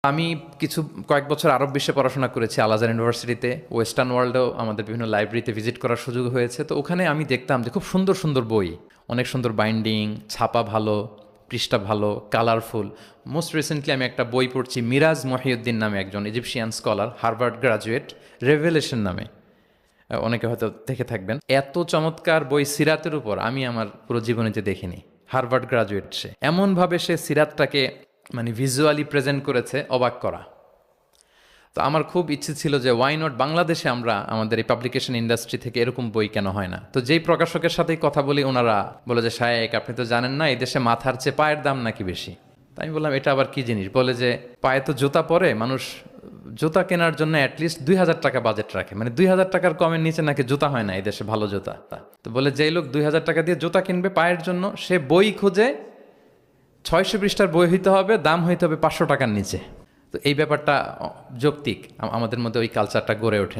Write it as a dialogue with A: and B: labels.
A: আমি কয়েক বছর আরব বিশ্বে পড়াশোনা করেছি আল আজহার ইউনিভার্সিটিতে। ওয়েস্টার্ন ওয়ার্ল্ডেও আমাদের বিভিন্ন লাইব্রেরিতে ভিজিট করার সুযোগ হয়েছে। তো ওখানে আমি দেখতাম যে খুব সুন্দর সুন্দর বই, অনেক সুন্দর বাইন্ডিং, ছাপা ভালো, পৃষ্ঠা ভালো, কালারফুল। মোস্ট রিসেন্টলি আমি একটা বই পড়ছি, মিরাজ মহিউদ্দিন নামে একজন Egyptian scholar, Harvard graduate, revelation নামে, অনেকে হয়তো দেখে থাকবেন। এত চমৎকার বই সিরাতের উপর আমি আমার পুরো জীবনীতে দেখিনি। হার্ভার্ড গ্রাজুয়েট, সে এমনভাবে সে সিরাতটাকে মানে ভিজুয়ালি প্রেজেন্ট করেছে, অবাক করা। তো আমার খুব ইচ্ছে ছিল যে ওয়াই নট বাংলাদেশে আমরা আমাদের এই পাবলিকেশন ইন্ডাস্ট্রি থেকে এরকম বই কেন হয় না। তো যেই প্রকাশকের সাথেই কথা বলি ওনারা বলে যে শায়েক আপনি তো জানেন না, এই দেশে মাথার চেয়ে পায়ের দাম নাকি বেশি। তাই আমি বললাম এটা আবার কি জিনিস। বলে যে পায়ে তো জুতা পরে, মানুষ জুতা কেনার জন্য অ্যাটলিস্ট 2,000 টাকা বাজেট রাখে, মানে 2,000 টাকার কমের নিচে নাকি জুতা হয় না এই দেশে, ভালো জুতা। তো বলে যেই লোক 2,000 টাকা দিয়ে জুতা কিনবে পায়ের জন্য, সে বই খুঁজে 600 পৃষ্ঠার বই হইতে হবে, দাম হইতে হবে 500 টাকার নিচে। তো এই ব্যাপারটা যৌক্তিক, আমাদের মধ্যে ওই কালচারটা গড়ে ওঠে।